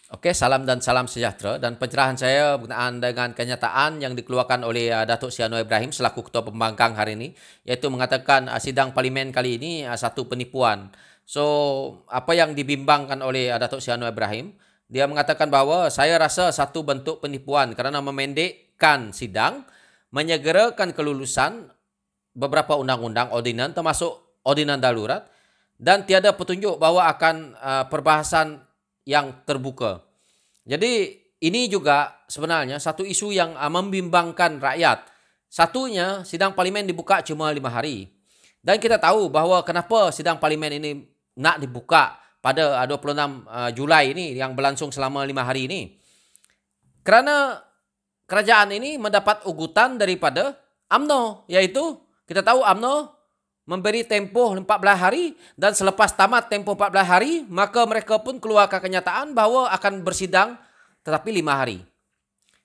Oke, salam dan salam sejahtera dan pencerahan saya berkenaan dengan kenyataan yang dikeluarkan oleh Datuk Seri Anwar Ibrahim selaku Ketua Pembangkang hari ini, iaitu mengatakan sidang parlimen kali ini satu penipuan. So, apa yang dibimbangkan oleh Datuk Seri Anwar Ibrahim, dia mengatakan bahawa saya rasa satu bentuk penipuan kerana memendekkan sidang, menyegerakan kelulusan beberapa undang-undang ordinan termasuk ordinan darurat dan tiada petunjuk bahawa akan perbahasan yang terbuka. Jadi ini juga sebenarnya satu isu yang membimbangkan rakyat. Satunya, sidang parlimen dibuka cuma 5 hari. Dan kita tahu bahawa kenapa sidang parlimen ini nak dibuka pada 26 Julai ini yang berlangsung selama 5 hari ini. Kerana kerajaan ini mendapat ugutan daripada UMNO, iaitu kita tahu UMNO memberi tempoh 14 hari dan selepas tamat tempoh 14 hari, maka mereka pun keluarkan kenyataan bahawa akan bersidang tetapi 5 hari.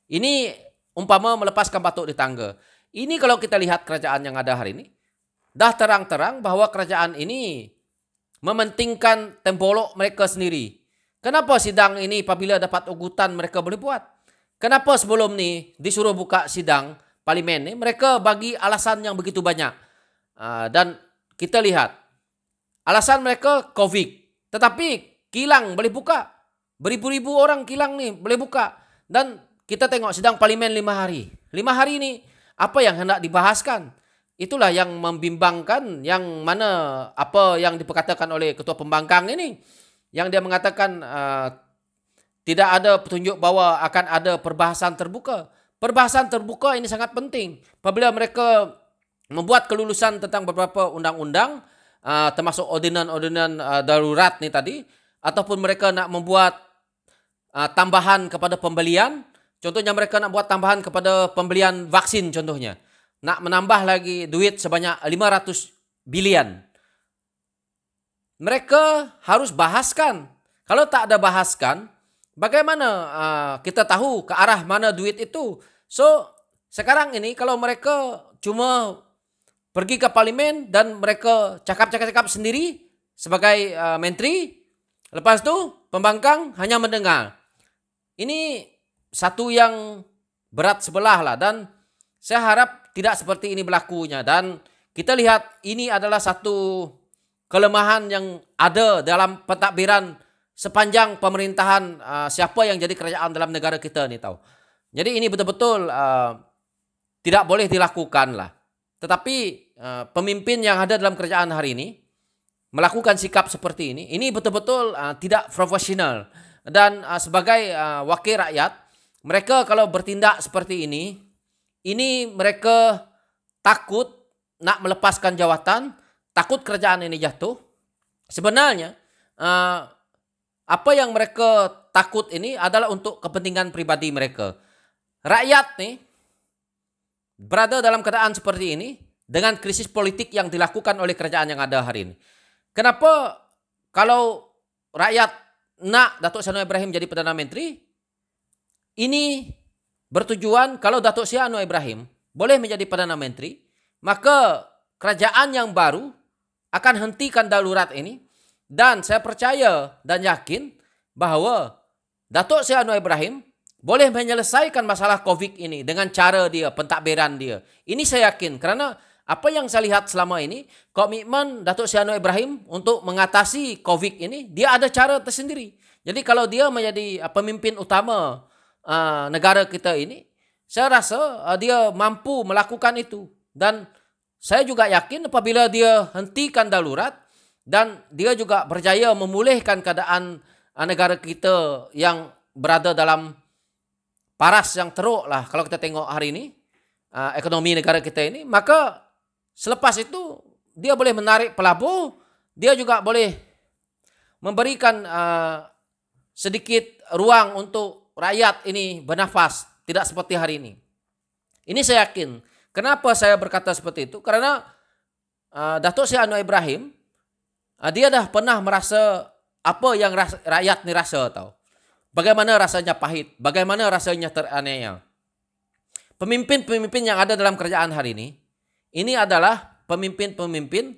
Ini umpama melepaskan batuk di tangga. Ini kalau kita lihat kerajaan yang ada hari ini, dah terang-terang bahawa kerajaan ini mementingkan tempolok mereka sendiri. Kenapa sidang ini apabila dapat ugutan mereka boleh buat? Kenapa sebelum ni disuruh buka sidang parlimen ni, mereka bagi alasan yang begitu banyak. Dan kita lihat alasan mereka COVID, tetapi kilang boleh buka, beribu-ribu orang kilang ni boleh buka, dan kita tengok sidang parlimen 5 hari. 5 hari ni apa yang hendak dibahaskan? Itulah yang membimbangkan, yang mana apa yang diperkatakan oleh Ketua Pembangkang ini, yang dia mengatakan tidak ada petunjuk bahawa akan ada perbahasan terbuka. Perbahasan terbuka ini sangat penting apabila mereka membuat kelulusan tentang beberapa undang-undang, termasuk ordinan-ordinan darurat ni tadi, ataupun mereka nak membuat tambahan kepada pembelian. Contohnya mereka nak buat tambahan kepada pembelian vaksin contohnya. Nak menambah lagi duit sebanyak 500 bilion. Mereka harus bahaskan. Kalau tak ada bahaskan, bagaimana kita tahu ke arah mana duit itu? So, sekarang ini kalau mereka cuma pergi ke parlimen dan mereka cakap-cakap sendiri sebagai menteri, lepas tu pembangkang hanya mendengar. Ini satu yang berat sebelah lah, dan saya harap tidak seperti ini berlakunya. Dan kita lihat ini adalah satu kelemahan yang ada dalam pentadbiran sepanjang pemerintahan siapa yang jadi kerajaan dalam negara kita ni tahu. Jadi ini betul-betul tidak boleh dilakukan lah. Tetapi pemimpin yang ada dalam kerajaan hari ini melakukan sikap seperti ini betul-betul tidak profesional. Dan sebagai wakil rakyat, mereka kalau bertindak seperti ini mereka takut nak melepaskan jawatan, takut kerajaan ini jatuh. Sebenarnya apa yang mereka takut ini adalah untuk kepentingan pribadi mereka. Rakyat nih berada dalam keadaan seperti ini dengan krisis politik yang dilakukan oleh kerajaan yang ada hari ini. Kenapa kalau rakyat nak Datuk Seri Anwar Ibrahim jadi Perdana Menteri, ini bertujuan kalau Datuk Seri Anwar Ibrahim boleh menjadi Perdana Menteri, maka kerajaan yang baru akan hentikan darurat ini. Dan saya percaya dan yakin bahawa Datuk Seri Anwar Ibrahim boleh menyelesaikan masalah COVID ini dengan cara dia, pentadbiran dia. Ini saya yakin kerana apa yang saya lihat selama ini, komitmen Datuk Seri Anwar Ibrahim untuk mengatasi COVID ini, dia ada cara tersendiri. Jadi kalau dia menjadi pemimpin utama negara kita ini, saya rasa dia mampu melakukan itu. Dan saya juga yakin apabila dia hentikan darurat dan dia juga berjaya memulihkan keadaan negara kita yang berada dalam paras yang teruk lah kalau kita tengok hari ini, ekonomi negara kita ini, maka selepas itu dia boleh menarik pelabur, dia juga boleh memberikan sedikit ruang untuk rakyat ini bernafas, tidak seperti hari ini. Ini saya yakin. Kenapa saya berkata seperti itu? Karena Datuk Seri Anwar Ibrahim, dia dah pernah merasa apa yang rakyat ni rasa tahu. Bagaimana rasanya pahit, bagaimana rasanya teraniaya. Pemimpin-pemimpin yang ada dalam kerajaan hari ini adalah pemimpin-pemimpin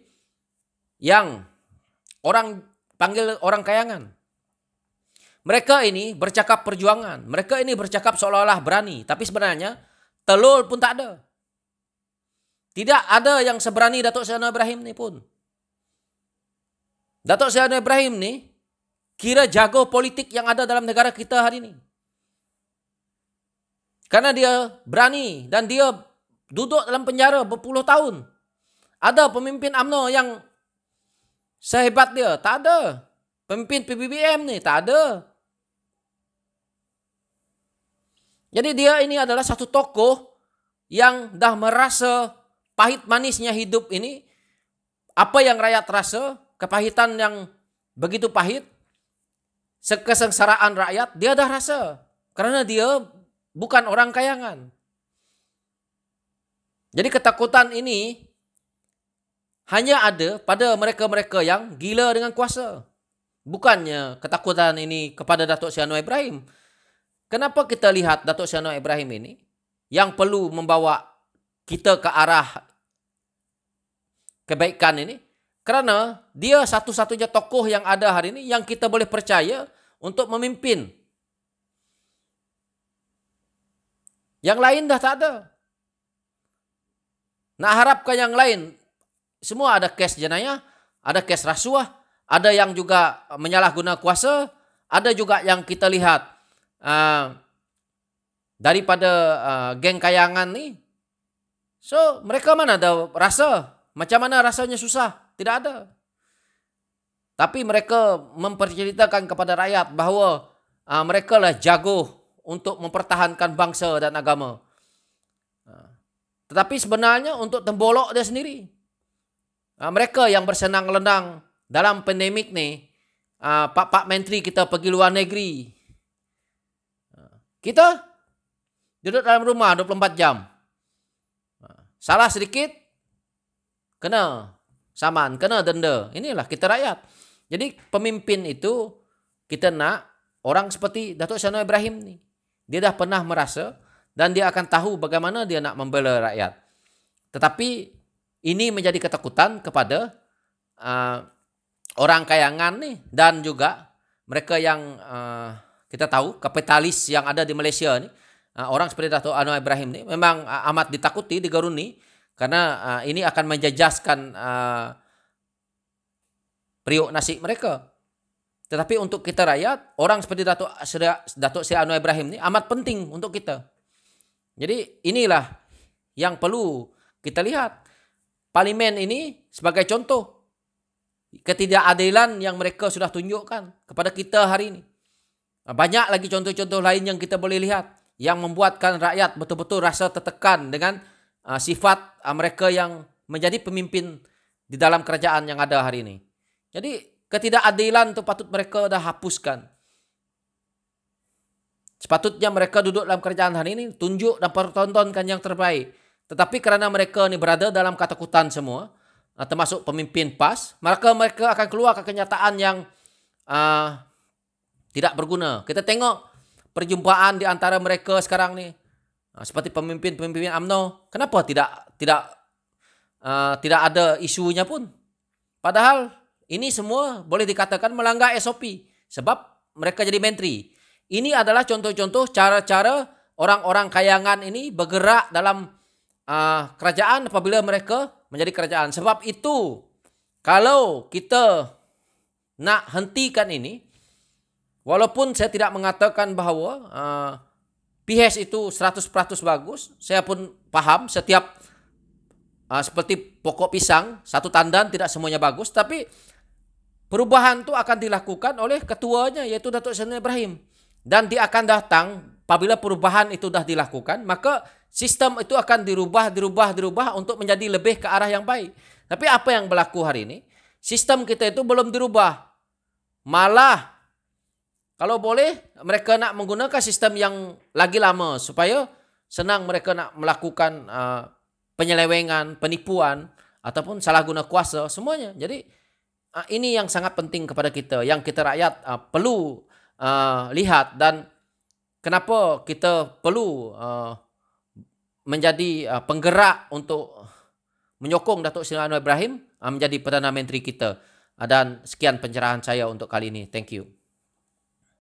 yang orang panggil orang kayangan. mereka ini bercakap perjuangan. Mereka ini bercakap seolah-olah berani. Tapi sebenarnya telur pun tak ada. Tidak ada yang seberani Datuk Seri Anwar Ibrahim ni pun. Datuk Seri Anwar Ibrahim ni kira jago politik yang ada dalam negara kita hari ini. Karena dia berani dan dia duduk dalam penjara berpuluh tahun. Ada pemimpin UMNO yang sehebat dia? Tak ada. Pemimpin PBBM ni? Tak ada. Jadi dia ini adalah satu tokoh yang dah merasa pahit manisnya hidup ini. Apa yang rakyat rasa, kepahitan yang begitu pahit, kesengsaraan rakyat, dia dah rasa. Karena dia bukan orang kayangan. Jadi ketakutan ini hanya ada pada mereka-mereka yang gila dengan kuasa. Bukannya ketakutan ini kepada Datuk Seri Anwar Ibrahim. Kenapa kita lihat Datuk Seri Anwar Ibrahim ini yang perlu membawa kita ke arah kebaikan ini? Kerana dia satu-satunya tokoh yang ada hari ini yang kita boleh percaya untuk memimpin. Yang lain dah tak ada. Nak harapkan yang lain, semua ada kes jenayah, ada kes rasuah, ada yang juga menyalahguna kuasa, ada juga yang kita lihat daripada geng kayangan ni. So mereka mana ada rasa, macam mana rasanya susah, tidak ada. Tapi mereka memperceritakan kepada rakyat bahawa mereka lah jago untuk mempertahankan bangsa dan agama. Tetapi sebenarnya untuk tembolok dia sendiri. Mereka yang bersenang lenang dalam pandemik ni, Pak Menteri kita pergi luar negeri. Kita duduk dalam rumah 24 jam. Salah sedikit, kena saman, kena denda. Inilah kita rakyat. Jadi pemimpin itu kita nak orang seperti Datuk Seri Anwar Ibrahim ni. Dia dah pernah merasa dan dia akan tahu bagaimana dia nak membela rakyat. Tetapi ini menjadi ketakutan kepada orang kayangan ni dan juga mereka yang kita tahu kapitalis yang ada di Malaysia ni. Orang seperti Datuk Anwar Ibrahim ni memang amat ditakuti, digeruni karena ini akan menjejaskan periuk nasi mereka. Tetapi untuk kita rakyat, orang seperti Datuk Seri Anwar Ibrahim ni amat penting untuk kita. Jadi inilah yang perlu kita lihat. Parlimen ini sebagai contoh ketidakadilan yang mereka sudah tunjukkan kepada kita hari ini. Banyak lagi contoh-contoh lain yang kita boleh lihat yang membuatkan rakyat betul-betul rasa tertekan dengan sifat mereka yang menjadi pemimpin di dalam kerajaan yang ada hari ini. Jadi ketidakadilan itu patut mereka dah hapuskan. Sepatutnya mereka duduk dalam kerajaan hari ini, tunjuk dan pertontonkan yang terbaik. Tetapi kerana mereka ni berada dalam ketakutan semua, termasuk pemimpin PAS, maka mereka akan keluar ke kenyataan yang tidak berguna. Kita tengok perjumpaan di antara mereka sekarang ni, seperti pemimpin-pemimpin UMNO, kenapa tidak ada isunya pun? Padahal ini semua boleh dikatakan melanggar SOP sebab mereka jadi menteri. Ini adalah contoh-contoh cara-cara orang-orang kayangan ini bergerak dalam kerajaan apabila mereka menjadi kerajaan. Sebab itu, kalau kita nak hentikan ini, walaupun saya tidak mengatakan bahawa PH itu 100% bagus, saya pun faham setiap seperti pokok pisang, satu tandan tidak semuanya bagus, tapi perubahan itu akan dilakukan oleh ketuanya yaitu Datuk Seri Anwar Ibrahim. Dan dia akan datang apabila perubahan itu dah dilakukan, maka sistem itu akan dirubah untuk menjadi lebih ke arah yang baik. Tapi apa yang berlaku hari ini? Sistem kita itu belum dirubah. Malah kalau boleh mereka nak menggunakan sistem yang lagi lama supaya senang mereka nak melakukan penyelewengan, penipuan ataupun salah guna kuasa semuanya. Jadi ini yang sangat penting kepada kita, yang kita rakyat perlu lihat dan kenapa kita perlu menjadi penggerak untuk menyokong Datuk Seri Anwar Ibrahim menjadi Perdana Menteri kita. Dan sekian pencerahan saya untuk kali ini. Thank you.